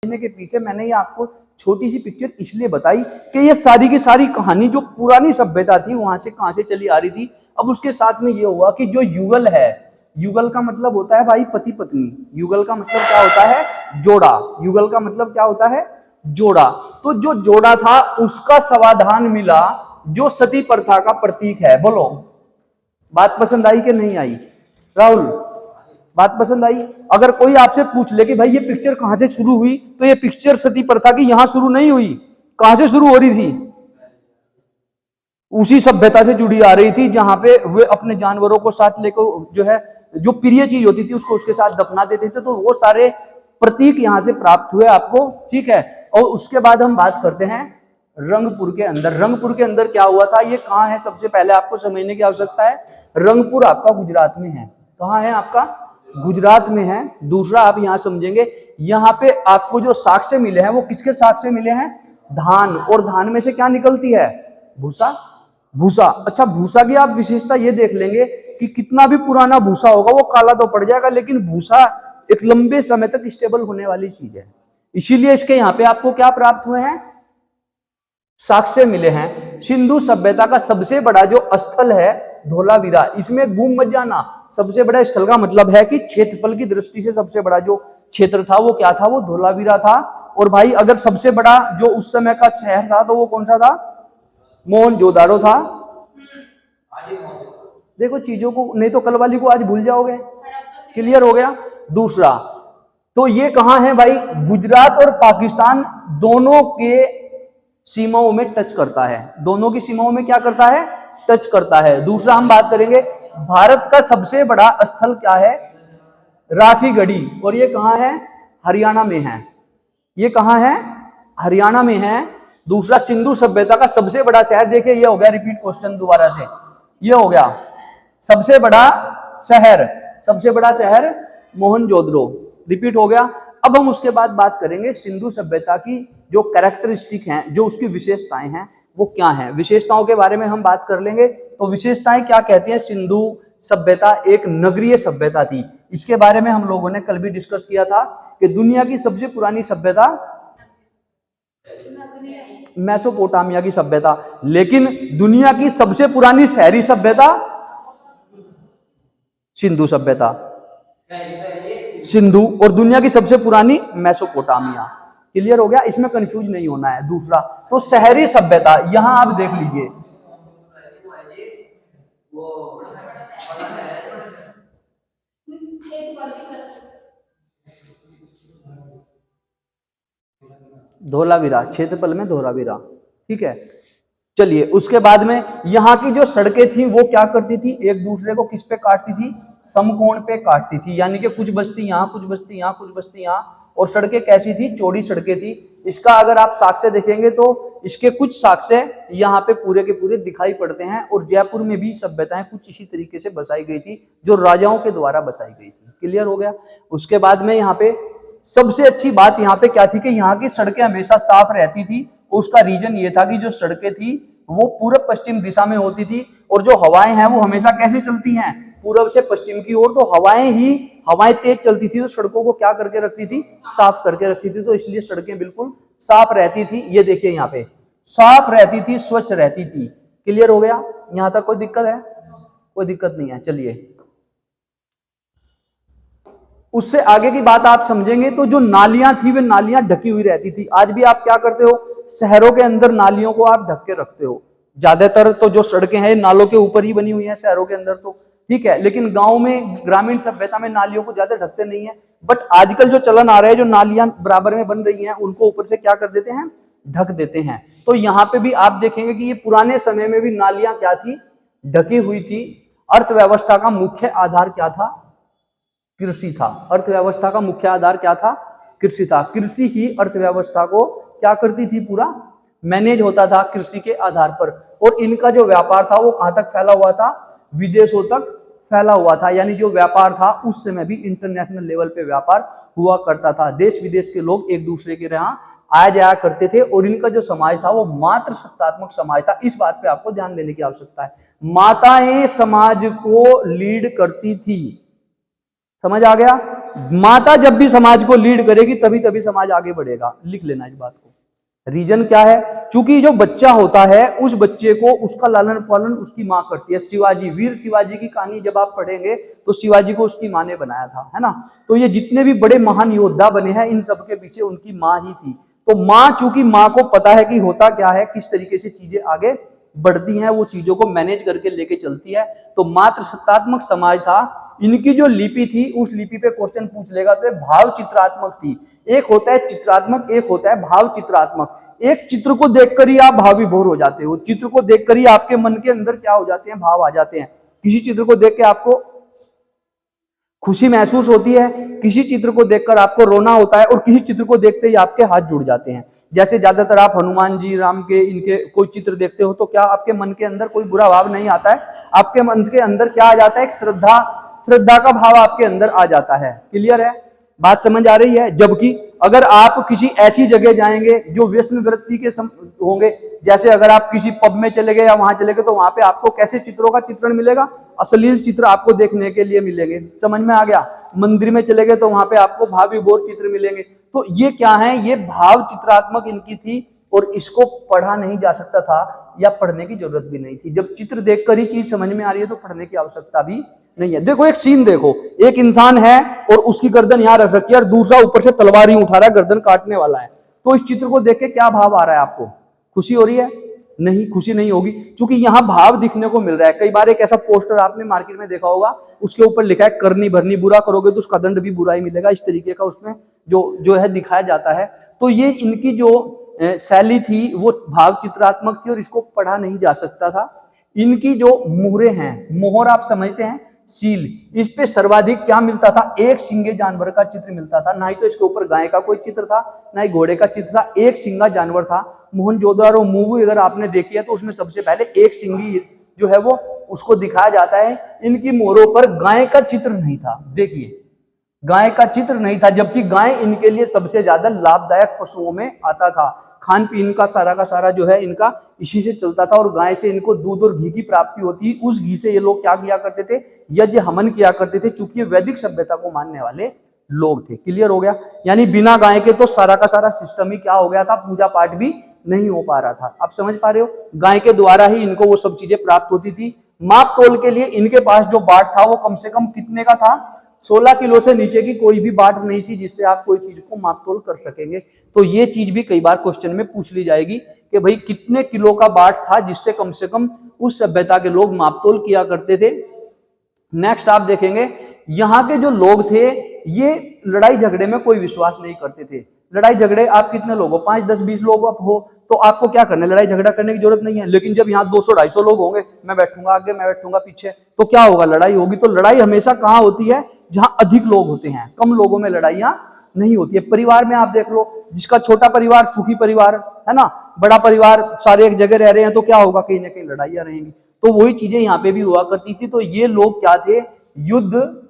के पीछे मैंने ये आपको छोटी सी पिक्चर इसलिए बताई कि ये सारी की सारी कहानी जो पुरानी सभ्यता थी वहां से कहां से चली आ रही थी। अब उसके साथ में ये हुआ कि जो युगल है, युगल का मतलब होता है भाई पति पत्नी, युगल का मतलब क्या होता है जोड़ा, युगल का मतलब क्या होता है जोड़ा। तो जो जोड़ा था उसका समाधान मिला जो सती प्रथा का प्रतीक है। बोलो बात पसंद आई कि नहीं आई? राहुल बात पसंद आई? अगर कोई आपसे पूछ ले कि भाई ये पिक्चर कहां से शुरू हुई, तो ये पिक्चर सती प्रथा की यहां शुरू नहीं हुई। कहां से शुरू हो रही थी? उसी सभ्यता से जुड़ी आ रही थी जहां पे वे अपने जानवरों को साथ लेकर जो है जो प्रिय चीज होती थी उसको उसके साथ दफना देते थे। तो वो सारे प्रतीक यहां से प्राप्त हुए आपको, ठीक है। और उसके बाद हम बात करते हैं रंगपुर के अंदर। रंगपुर के अंदर क्या हुआ था, ये कहां है, सबसे पहले आपको समझने की आवश्यकता है। रंगपुर आपका गुजरात में है। कहां है आपका? गुजरात में है। दूसरा आप यहां समझेंगे, यहां पे आपको जो साक्ष्य मिले हैं वो किसके साक्ष्य मिले हैं? धान। और धान में से क्या निकलती है? भूसा। भूसा। अच्छा, भूसा की आप विशेषता ये देख लेंगे कि कितना भी पुराना भूसा होगा वो काला तो पड़ जाएगा, लेकिन भूसा एक लंबे समय तक स्टेबल होने वाली चीज है। इसीलिए इसके यहाँ पे आपको क्या प्राप्त हुए हैं? साक्ष्य मिले हैं। सिंधु सभ्यता का सबसे बड़ा जो स्थल है धोलावीरा, इसमें घूम मत जाना। सबसे बड़ा स्थल का मतलब है कि क्षेत्रफल की दृष्टि से सबसे बड़ा जो क्षेत्र था वो क्या था? वो धोलावीरा था। और भाई अगर सबसे बड़ा जो उस समय का शहर था तो वो कौन सा था? मोहनजोदाड़ो था। देखो चीजों को, नहीं तो कल वाली को आज भूल जाओगे। क्लियर हो गया? दूसरा, तो ये कहां है भाई? गुजरात और पाकिस्तान दोनों के सीमाओं में टच करता है। दोनों की सीमाओं में क्या करता है? टच करता है। दूसरा हम बात करेंगे, भारत का सबसे बड़ा स्थल क्या है? राखीगढ़ी। और ये कहां है? हरियाणा में है। ये कहां है? हरियाणा में है। दूसरा, सिंधु सभ्यता का सबसे बड़ा शहर, देखिए ये हो गया रिपीट क्वेश्चन दोबारा से, ये हो गया सबसे बड़ा शहर। सबसे बड़ा शहर मोहनजोदड़ो, रिपीट हो गया। अब हम उसके बाद बात करेंगे सिंधु सभ्यता की जो कैरेक्टरिस्टिक हैं, जो उसकी विशेषताएं हैं वो क्या हैं। विशेषताओं के बारे में हम बात कर लेंगे। तो विशेषताएं क्या कहती हैं? सिंधु सभ्यता एक नगरीय सभ्यता थी। इसके बारे में हम लोगों ने कल भी डिस्कस किया था कि दुनिया की सबसे पुरानी सभ्यता मेसोपोटामिया की सभ्यता, लेकिन दुनिया की सबसे पुरानी शहरी सभ्यता सिंधु सभ्यता, सिंधु, और दुनिया की सबसे पुरानी मेसोपोटामिया। क्लियर हो गया? इसमें कंफ्यूज नहीं होना है। दूसरा, तो शहरी सभ्यता, यहां आप देख लीजिए, धोलावीरा, क्षेत्रफल में धोलावीरा, ठीक है। चलिए उसके बाद में यहाँ की जो सड़कें थी वो क्या करती थी? एक दूसरे को किस पे काटती थी? समकोण पे काटती थी। यानी कि कुछ बस्ती यहाँ, कुछ बस्ती यहाँ, कुछ बस्ती यहाँ। और सड़कें कैसी थी? चौड़ी सड़कें थी। इसका अगर आप साक्ष्य देखेंगे तो इसके कुछ साक्ष्य यहाँ पे पूरे के पूरे दिखाई पड़ते हैं। और जयपुर में भी सभ्यताएं कुछ इसी तरीके से बसाई गई थी जो राजाओं के द्वारा बसाई गई थी। क्लियर हो गया? उसके बाद में यहाँ पे सबसे अच्छी बात यहाँ पे क्या थी कि यहाँ की सड़कें हमेशा साफ रहती थी। उसका रीजन ये था कि जो सड़कें थी वो पूर्व पश्चिम दिशा में होती थी, और जो हवाएं हैं वो हमेशा कैसे चलती हैं? पूर्व से पश्चिम की ओर। तो हवाएं तेज चलती थी तो सड़कों को क्या करके रखती थी? साफ करके रखती थी। तो इसलिए सड़कें बिल्कुल साफ रहती थी। ये देखिए यहाँ पे साफ रहती थी, स्वच्छ रहती थी। क्लियर हो गया? यहां तक कोई दिक्कत है? कोई दिक्कत नहीं है। चलिए उससे आगे की बात आप समझेंगे तो जो नालियां थी वे नालियां ढकी हुई रहती थी। आज भी आप क्या करते हो? शहरों के अंदर नालियों को आप ढक के रखते हो। ज्यादातर तो जो सड़कें हैं नालों के ऊपर ही बनी हुई हैं शहरों के अंदर, तो ठीक है। लेकिन गांव में, ग्रामीण सभ्यता में नालियों को ज्यादा ढकते नहीं है। बट आजकल जो चलन आ रहा है, जो नालियां बराबर में बन रही हैं उनको ऊपर से क्या कर देते हैं? ढक देते हैं। तो यहाँ पे भी आप देखेंगे कि ये पुराने समय में भी नालियां क्या थी? ढकी हुई थी। अर्थव्यवस्था का मुख्य आधार क्या था? कृषि था। अर्थव्यवस्था का मुख्य आधार क्या था? कृषि था। कृषि ही अर्थव्यवस्था को क्या करती थी? पूरा मैनेज होता था कृषि के आधार पर। और इनका जो व्यापार था वो कहां तक फैला हुआ था? विदेशों तक फैला हुआ था। यानी जो व्यापार था उस समय भी इंटरनेशनल लेवल पे व्यापार हुआ करता था। देश विदेश के लोग एक दूसरे के यहाँ आया जाया करते थे। और इनका जो समाज था वो मात्र सत्तात्मक समाज था। इस बात पे आपको ध्यान देने की आवश्यकता है। माताएं समाज को लीड करती थी। समझ आ गया? माता जब भी समाज को लीड करेगी तभी तभी समाज आगे बढ़ेगा। लिख लेना इस बात को। रीजन क्या है? चूंकि जो बच्चा होता है उस बच्चे को उसका लालन पालन उसकी माँ करती है। शिवाजी, वीर शिवाजी की कहानी जब आप पढ़ेंगे तो शिवाजी को उसकी माँ ने बनाया था, है ना। तो ये जितने भी बड़े महान योद्धा बने हैं इन सब के पीछे उनकी माँ ही थी। तो माँ, चूंकि माँ को पता है कि होता क्या है, किस तरीके से चीजें आगे बढ़ती हैं, वो चीजों को मैनेज करके लेके चलती है। तो मातृ सत्तात्मक समाज था। इनकी जो लिपि थी उस लिपि पे क्वेश्चन पूछ लेगा तो भाव चित्रात्मक थी। एक होता है चित्रात्मक, एक होता है भाव चित्रात्मक। एक चित्र को देखकर ही आप भाव विभोर हो जाते हो, चित्र को देखकर ही आपके मन के अंदर क्या हो जाते हैं, भाव आ जाते हैं। किसी चित्र को देख के आपको खुशी महसूस होती है, किसी चित्र को देखकर आपको रोना होता है, और किसी चित्र को देखते ही आपके हाथ जुड़ जाते हैं। जैसे ज्यादातर आप हनुमान जी, राम के, इनके कोई चित्र देखते हो तो क्या आपके मन के अंदर कोई बुरा भाव नहीं आता है? आपके मन के अंदर क्या आ जाता है? एक श्रद्धा का भाव आपके अंदर आ जाता है। क्लियर है? बात समझ आ रही है? जबकि अगर आप किसी ऐसी जगह जाएंगे जो व्यसन वृत्ति के होंगे, जैसे अगर आप किसी पब में चले गए या वहां चले गए, तो वहां पे आपको कैसे चित्रों का चित्रण मिलेगा? अश्लील चित्र आपको देखने के लिए मिलेंगे। समझ में आ गया? मंदिर में चले गए तो वहां पे आपको भाव विभोर चित्र मिलेंगे। तो ये क्या है? ये भाव चित्रात्मक इनकी थी, और इसको पढ़ा नहीं जा सकता था या पढ़ने की जरूरत भी नहीं थी। जब चित्र देखकर ही चीज समझ में आ रही है तो पढ़ने की आवश्यकता भी नहीं है। देखो एक सीन देखो, एक इंसान है और उसकी गर्दन यहां रख रखी है और दूसरा ऊपर से तलवार ही उठा रहा है, गर्दन काटने वाला है। तो इस चित्र को देख के क्या भाव आ रहा है आपको? खुशी हो रही है? नहीं, खुशी नहीं होगी, क्योंकि यहाँ भाव दिखने को मिल रहा है। कई बार एक ऐसा पोस्टर आपने मार्केट में देखा होगा, उसके ऊपर लिखा है करनी भरनी, बुरा करोगे तो उसका दंड भी बुरा ही मिलेगा। इस तरीके का उसमें जो है दिखाया जाता है। तो ये इनकी जो शैली थी वो भाव चित्रात्मक थी और इसको पढ़ा नहीं जा सकता था। इनकी जो मोहरे हैं, मोहर आप समझते हैं, सील, इस पे सर्वाधिक क्या मिलता था? एक सिंगे जानवर का चित्र मिलता था। ना ही तो इसके ऊपर गाय का कोई चित्र था, ना ही घोड़े का चित्र था, एक सिंगा जानवर था। मोहनजोदड़ो मूवी अगर आपने देखी है तो उसमें सबसे पहले एक सिंगी जो है वो उसको दिखाया जाता है। इनकी मोहरों पर गाय का चित्र नहीं था। देखिए, गाय का चित्र नहीं था, जबकि गाय इनके लिए सबसे ज्यादा लाभदायक पशुओं में आता था। खान पीन का सारा जो है इनका इसी से चलता था, और गाय से इनको दूध और घी की प्राप्ति होती। उस घी से ये लोग क्या किया करते थे? यज्ञ हवन किया करते थे, चूंकि ये वैदिक सभ्यता को मानने वाले लोग थे। क्लियर हो गया? यानी बिना गाय के तो सारा का सारा सिस्टम ही क्या हो गया था? पूजा पाठ भी नहीं हो पा रहा था। आप समझ पा रहे हो? गाय के द्वारा ही इनको वो सब चीजें प्राप्त होती थी। माप तोल के लिए इनके पास जो बाट था वो कम से कम कितने का था? 16 किलो से नीचे की कोई भी बाट नहीं थी जिससे आप कोई चीज को माप तोल कर सकेंगे। तो ये चीज भी कई बार क्वेश्चन में पूछ ली जाएगी कि भाई कितने किलो का बाट था जिससे कम से कम उस सभ्यता के लोग माप तोल किया करते थे। नेक्स्ट आप देखेंगे, यहाँ के जो लोग थे ये लड़ाई झगड़े में कोई विश्वास नहीं करते थे। लड़ाई झगड़े आप कितने लोग हो, 5, 10, 20 लोग आप हो तो आपको क्या करना है? लड़ाई झगड़ा करने की जरूरत नहीं है। लेकिन जब यहाँ 200, 250 लोग होंगे, मैं बैठूंगा आगे, मैं बैठूंगा पीछे, तो क्या होगा? लड़ाई होगी। तो लड़ाई हमेशा कहाँ होती है? जहां अधिक लोग होते हैं। कम लोगों में लड़ाइयां नहीं होती है। परिवार में आप देख लो, जिसका छोटा परिवार सुखी परिवार है ना, बड़ा परिवार सारे एक जगह रह रहे हैं तो क्या होगा? कहीं ना कहीं लड़ाइयां रहेंगी। तो वही चीजें यहाँ पे भी हुआ करती थी। तो ये लोग क्या थे? युद्ध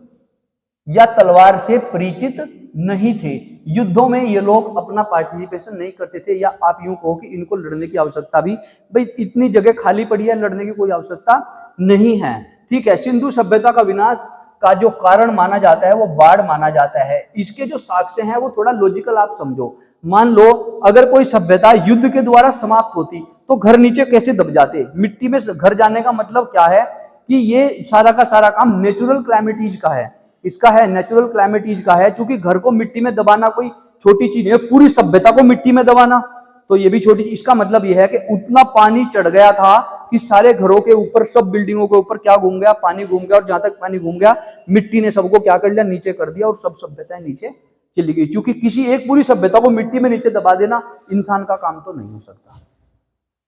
या तलवार से परिचित नहीं थे। युद्धों में ये लोग अपना पार्टिसिपेशन नहीं करते थे, या आप यूं कहो कि इनको लड़ने की आवश्यकता भी, भाई इतनी जगह खाली पड़ी है, लड़ने की कोई आवश्यकता नहीं है। ठीक है। सिंधु सभ्यता का विनाश का जो कारण माना जाता है वो बाढ़ माना जाता है। इसके जो साक्ष्य हैं वो थोड़ा लॉजिकल आप समझो। मान लो अगर कोई सभ्यता युद्ध के द्वारा समाप्त होती तो घर नीचे कैसे दब जाते? मिट्टी में घर जाने का मतलब क्या है कि ये सारा का सारा काम नेचुरल क्लाइमेटीज का है। इसका है नेचुरल क्लाइमेटीज का है। चूंकि घर को मिट्टी में दबाना कोई छोटी चीज है, पूरी सभ्यता को मिट्टी में दबाना तो ये भी छोटी। इसका मतलब यह है कि उतना पानी चढ़ गया था कि सारे घरों के ऊपर, सब बिल्डिंगों के ऊपर क्या घूम गया? पानी घूम गया। और जहां तक पानी घूम गया, मिट्टी ने सबको क्या कर लिया? नीचे कर दिया, और सब सभ्यताएं नीचे चली गई। क्योंकि किसी एक पूरी सभ्यता को मिट्टी में नीचे दबा देना इंसान का काम तो नहीं हो सकता।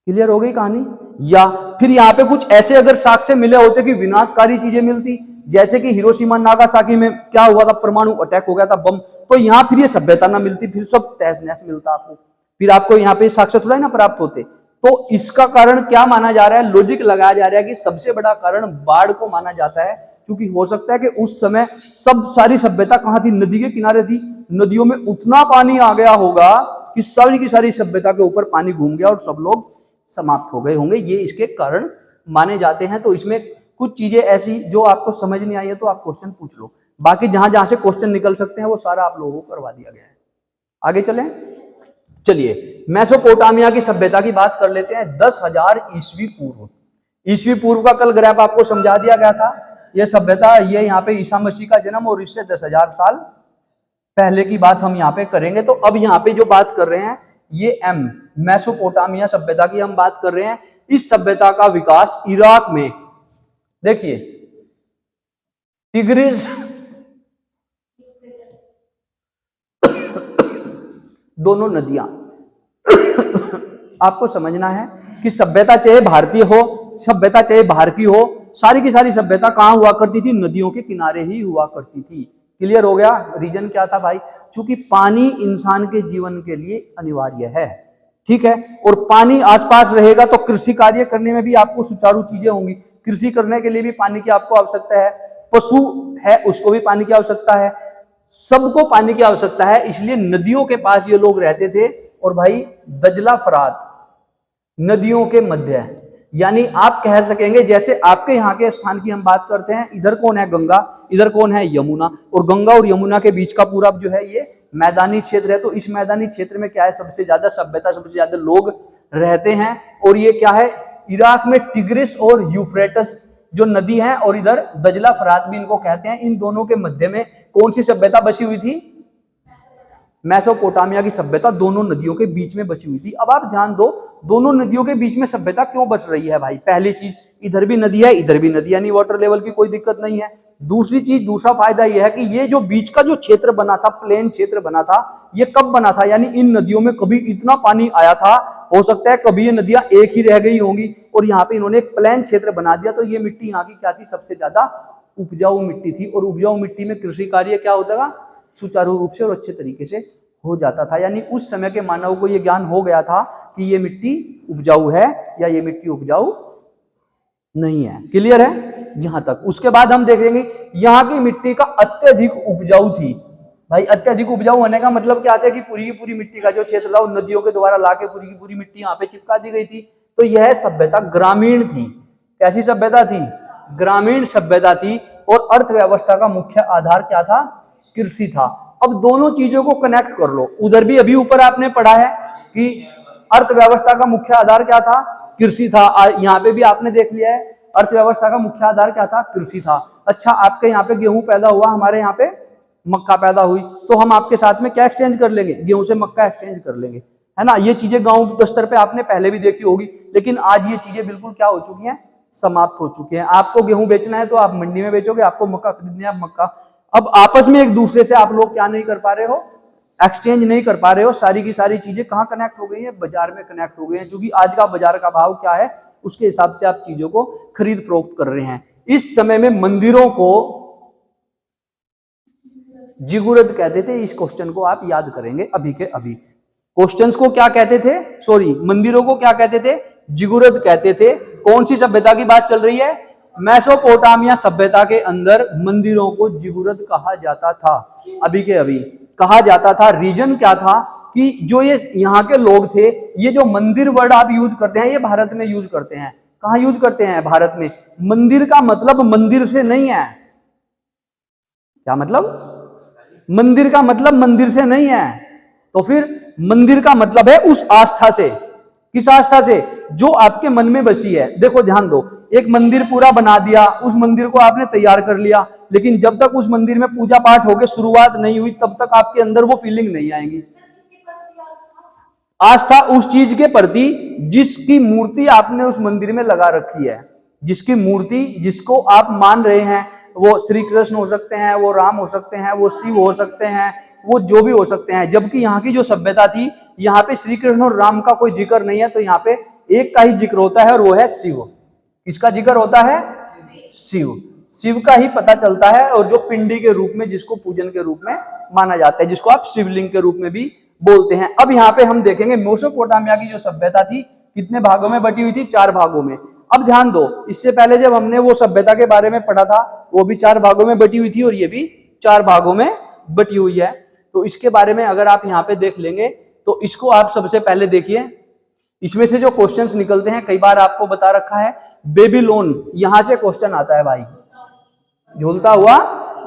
क्लियर हो गई कहानी? या फिर यहाँ पे कुछ ऐसे अगर साक्ष्य मिले होते कि विनाशकारी चीजें मिलती, जैसे कि हिरोशिमा नागासाकी में क्या हुआ था? परमाणु अटैक हो गया था, बम, तो यहाँ फिर ये सभ्यता ना मिलती, फिर सब तहस नहस मिलता आपको, फिर आपको यहाँ पे साक्ष्य थोड़ा ही ना प्राप्त होते। तो इसका कारण क्या माना जा रहा है? लॉजिक लगाया जा रहा है कि सबसे बड़ा कारण बाढ़ को माना जाता है। क्योंकि हो सकता है कि उस समय सब सारी सभ्यता कहाँ थी? नदी के किनारे थी। नदियों में उतना पानी आ गया होगा कि सारी की सारी सभ्यता के ऊपर पानी घूम गया और सब लोग समाप्त हो गए होंगे। ये इसके कारण माने जाते हैं। तो इसमें कुछ चीजें ऐसी जो आपको समझ नहीं आई है तो आप क्वेश्चन पूछ लो, बाकी जहां जहां से क्वेश्चन निकल सकते हैं वो सारा आप लोगों को करवा दिया गया है। आगे चलें, चलिए मेसोपोटामिया की सभ्यता की बात कर लेते हैं। 10,000 ईस्वी पूर्व, ईस्वी पूर्व का कल ग्राफ आपको समझा दिया गया था। यह सभ्यता, ये यहाँ पे ईसा मसीह का जन्म और इससे 10,000 साल पहले की बात हम यहाँ पे करेंगे। तो अब यहाँ पे जो बात कर रहे हैं ये मेसोपोटामिया सभ्यता की हम बात कर रहे हैं। इस सभ्यता का विकास इराक में, देखिए टिग्रिस दोनों नदियां आपको समझना है कि सभ्यता चाहे भारतीय हो, सभ्यता चाहे बाहर की हो, सारी की सारी सभ्यता कहां हुआ करती थी? नदियों के किनारे ही हुआ करती थी। क्लियर हो गया? रीजन क्या था भाई? क्योंकि पानी इंसान के जीवन के लिए अनिवार्य है, ठीक है, और पानी आसपास रहेगा तो कृषि कार्य करने में भी आपको सुचारू चीजें होंगी। कृषि करने के लिए भी पानी की आपको आवश्यकता है, पशु है उसको भी पानी की आवश्यकता है, सबको पानी की आवश्यकता है। इसलिए नदियों के पास ये लोग रहते थे। और भाई दजला फरात नदियों के मध्य, यानी आप कह सकेंगे जैसे आपके यहाँ के स्थान की हम बात करते हैं, इधर कौन है? गंगा, इधर कौन है? यमुना, और गंगा और यमुना के बीच का पूरा जो है ये मैदानी क्षेत्र है। तो इस मैदानी क्षेत्र में क्या है? सबसे ज्यादा सभ्यता, सबसे ज्यादा लोग रहते हैं। और ये क्या है? इराक में टिग्रिस और यूफ्रेटस जो नदी है, और इधर दजला फरात भी इनको कहते हैं, इन दोनों के मध्य में कौन सी सभ्यता बसी हुई थी? मेसोपोटामिया की सभ्यता दोनों नदियों के बीच में बसी हुई थी। अब आप ध्यान दो, दोनों नदियों के बीच में सभ्यता क्यों बस रही है भाई? पहली चीज, इधर भी नदी है इधर भी नदी, यानी वाटर लेवल की कोई दिक्कत नहीं है। दूसरी चीज, दूसरा फायदा यह है कि ये जो बीच का जो क्षेत्र बना था, प्लेन क्षेत्र बना था, ये कब बना था? यानी इन नदियों में कभी इतना पानी आया था, हो सकता है कभी ये नदियां एक ही रह गई होंगी, और यहाँ पे इन्होंने एक प्लेन क्षेत्र बना दिया। तो ये मिट्टी यहाँ की क्या थी? सबसे ज्यादा उपजाऊ मिट्टी थी, और उपजाऊ मिट्टी में कृषि कार्य क्या होता था? सुचारू रूप से और अच्छे तरीके से हो जाता था। यानी उस समय के मानव को यह ज्ञान हो गया था कि ये मिट्टी उपजाऊ है या ये मिट्टी उपजाऊ नहीं है। क्लियर है यहां तक? उसके बाद हम देखेंगे यहां की मिट्टी का अत्यधिक उपजाऊ थी। भाई अत्यधिक उपजाऊ होने का मतलब क्या आता है कि पूरी की पूरी मिट्टी का जो क्षेत्र था, उन नदियों के द्वारा लाके पूरी की पूरी मिट्टी यहाँ पे चिपका दी गई थी। तो यह सभ्यता ग्रामीण थी। कैसी सभ्यता थी? ग्रामीण सभ्यता थी। और अर्थव्यवस्था का मुख्य आधार क्या था? कृषि था। अब दोनों चीजों को कनेक्ट कर लो। उधर भी अभी ऊपर आपने पढ़ा है कि अर्थव्यवस्था का मुख्य आधार क्या था? कृषि था। यहाँ पे भी आपने देख लिया है अर्थव्यवस्था का मुख्य आधार क्या था? कृषि था। अच्छा, आपके यहाँ पे गेहूं पैदा हुआ, हमारे यहाँ पे मक्का पैदा हुई, तो हम आपके साथ में क्या एक्सचेंज कर लेंगे? गेहूं से मक्का एक्सचेंज कर लेंगे, है ना। ये चीजें गांव स्तर पे आपने पहले भी देखी होगी, लेकिन आज ये चीजें बिल्कुल क्या हो चुकी हैं? समाप्त हो चुकी हैं। आपको गेहूं बेचना है तो आप मंडी में बेचोगे, आपको मक्का खरीदना है आप मक्का। अब आपस में एक दूसरे से आप लोग क्या नहीं कर पा रहे हो? एक्सचेंज नहीं कर पा रहे हो। सारी की सारी चीजें कहाँ कनेक्ट हो गई है? बाजार में कनेक्ट हो गई है। क्योंकि आज का बाजार का भाव क्या है, उसके हिसाब से आप चीजों को खरीद फरोख्त कर रहे हैं। इस समय में मंदिरों को जिगुरद कहते थे। इस क्वेश्चन को आप याद करेंगे अभी के अभी। क्वेश्चंस को क्या कहते थे? सॉरी, मंदिरों को क्या कहते थे? जिगुरद कहते थे। कौन सी सभ्यता की बात चल रही है? मेसोपोटामिया सभ्यता के अंदर मंदिरों को जिगुरद कहा जाता था, अभी के अभी कहा जाता था। रीजन क्या था कि जो ये यहाँ के लोग थे, ये जो मंदिर वर्ड आप यूज करते हैं, ये भारत में यूज करते हैं। कहाँ यूज करते हैं? भारत में। मंदिर का मतलब मंदिर से नहीं है। क्या मतलब? मंदिर का मतलब मंदिर से नहीं है। तो फिर मंदिर का मतलब है उस आस्था से। किस आस्था से? जो आपके मन में बसी है। देखो ध्यान दो, एक मंदिर पूरा बना दिया, उस मंदिर को आपने तैयार कर लिया, लेकिन जब तक उस मंदिर में पूजा पाठ होके शुरुआत नहीं हुई, तब तक आपके अंदर वो फीलिंग नहीं आएगी। आस्था उस चीज के प्रति जिसकी मूर्ति आपने उस मंदिर में लगा रखी है, जिसकी मूर्ति, जिसको आप मान रहे हैं, वो श्री कृष्ण हो सकते हैं, वो राम हो सकते हैं, वो शिव हो सकते हैं, वो जो भी हो सकते हैं। जबकि यहाँ की जो सभ्यता थी, यहाँ पे श्री कृष्ण और राम का कोई जिक्र नहीं है, तो यहाँ पे एक का ही जिक्र होता है और वो है शिव। किसका जिक्र होता है? शिव। शिव का ही पता चलता है, और जो पिंडी के रूप में, जिसको पूजन के रूप में माना जाता है, जिसको आप शिवलिंग के रूप में भी बोलते हैं। अब यहाँ पे हम देखेंगे मेसोपोटामिया की जो सभ्यता थी कितने भागों में बटी हुई थी? 4 भागों में। अब ध्यान दो, इससे पहले जब हमने वो सभ्यता के बारे में पढ़ा था, वो भी 4 भागों में बटी हुई थी, और ये भी 4 भागों में बटी हुई है। तो इसके बारे में अगर आप यहाँ पे देख लेंगे, तो इसको आप सबसे पहले देखिए, इसमें से जो क्वेश्चंस निकलते हैं, कई बार आपको बता रखा है बेबीलोन, यहां से क्वेश्चन आता है भाई, झूलता हुआ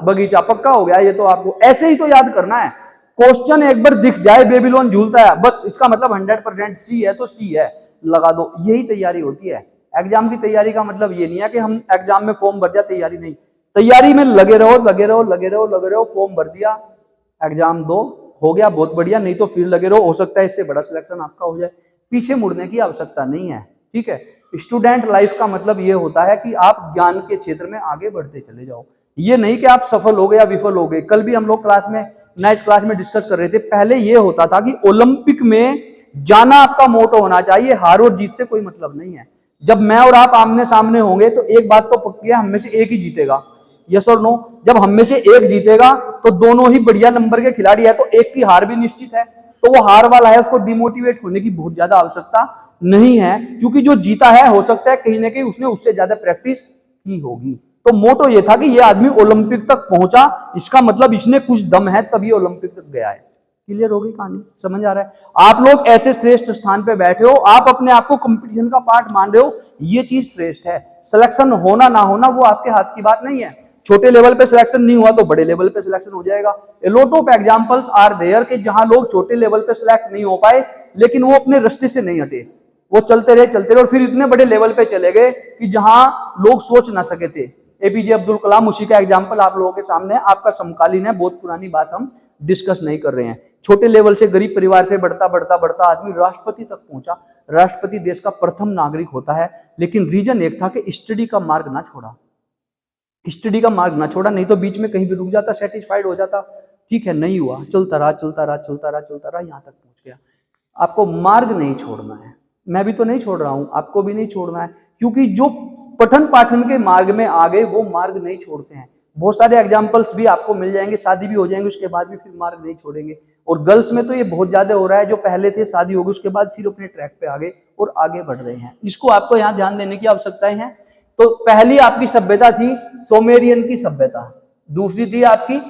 बगीचा, पक्का हो गया ये तो, आपको ऐसे ही तो याद करना है। क्वेश्चन एक बार दिख जाए बेबीलोन झूलता है, बस इसका मतलब 100% सी है तो सी है, लगा दो, यही तैयारी होती है। एग्जाम की तैयारी का मतलब ये नहीं है कि हम एग्जाम में फॉर्म भर दिया, तैयारी नहीं, तैयारी में लगे रहो लगे रहो लगे रहो लगे रहो, फॉर्म भर दिया, एग्जाम दो, हो गया बहुत बढ़िया, नहीं तो फिर लगे रहो, हो सकता है इससे बड़ा सिलेक्शन आपका हो जाए, पीछे मुड़ने की आवश्यकता नहीं है। ठीक है, स्टूडेंट लाइफ का मतलब ये होता है कि आप ज्ञान के क्षेत्र में आगे बढ़ते चले जाओ, ये नहीं कि आप सफल हो गए या विफल हो गए। कल भी हम लोग क्लास में, नाइट क्लास में डिस्कस कर रहे थे, पहले ये होता था कि ओलंपिक में जाना आपका मोटो होना चाहिए, हार और जीत से कोई मतलब नहीं है। जब मैं और आप आमने सामने होंगे तो एक बात तो पक्की है, हम में से एक ही जीतेगा, यस और नो। जब हम में से एक जीतेगा तो दोनों ही बढ़िया नंबर के खिलाड़ी है, तो एक की हार भी निश्चित है, तो वो हार वाला है, उसको डिमोटिवेट होने की बहुत ज्यादा आवश्यकता नहीं है, क्योंकि जो जीता है हो सकता है कहीं ना कहीं उसने उससे ज्यादा प्रैक्टिस की होगी। तो मोटो ये था कि ये आदमी ओलंपिक तक पहुंचा, इसका मतलब इसने कुछ दम है तभी ओलंपिक तक गया है। क्लियर हो गई कहानी, समझ आ रहा है? आप लोग ऐसे श्रेष्ठ स्थान पे बैठे हो, आप अपने आप को कंपटीशन का पार्ट मान रहे हो, ये चीज श्रेष्ठ है। सिलेक्शन होना ना होना वो आपके हाथ की बात नहीं है, छोटे लेवल पे सिलेक्शन नहीं हुआ तो बड़े लेवल पे सिलेक्शन हो जाएगा। A lot of examples are there कि जहां लोग छोटे लेवल पे सिलेक्ट नहीं हो पाए, लेकिन वो अपने रास्ते से नहीं हटे, वो चलते रहे और फिर इतने बड़े लेवल पे चले गए कि जहां लोग सोच ना सके थे। एपीजे अब्दुल कलाम उसी का एग्जाम्पल आप लोगों के सामने, आपका समकालीन है, बहुत पुरानी बात हम डिस्कस नहीं कर रहे हैं। छोटे लेवल से, गरीब परिवार से बढ़ता बढ़ता बढ़ता आदमी राष्ट्रपति तक पहुंचा, राष्ट्रपति देश का प्रथम नागरिक होता है, लेकिन रीजन एक था कि स्टडी का मार्ग ना छोड़ा, स्टडी का मार्ग ना छोड़ा, नहीं तो बीच में कहीं भी रुक जाता, सेटिस्फाइड हो जाता, ठीक है नहीं हुआ, चलता रहा चलता रहा चलता रहा चलता रहा, यहां तक पहुंच गया। आपको मार्ग नहीं छोड़ना है, मैं भी तो नहीं छोड़ रहा हूं, आपको भी नहीं छोड़ना है, क्योंकि जो पठन पाठन के मार्ग में आ गए वो मार्ग नहीं छोड़ते हैं। बहुत सारे एग्जाम्पल्स भी आपको मिल जाएंगे, शादी भी हो जाएंगे उसके बाद भी फिर मार्ग नहीं छोड़ेंगे। और गर्ल्स में तो ये बहुत ज्यादा हो रहा है, जो पहले थे शादी हो गई उसके बाद फिर अपने ट्रैक पे आ गए और आगे बढ़ रहे हैं, इसको आपको यहाँ ध्यान देने की आवश्यकताएं हैं। तो पहली आपकी सभ्यता थी सोमेरियन की सभ्यता, दूसरी थी आपकी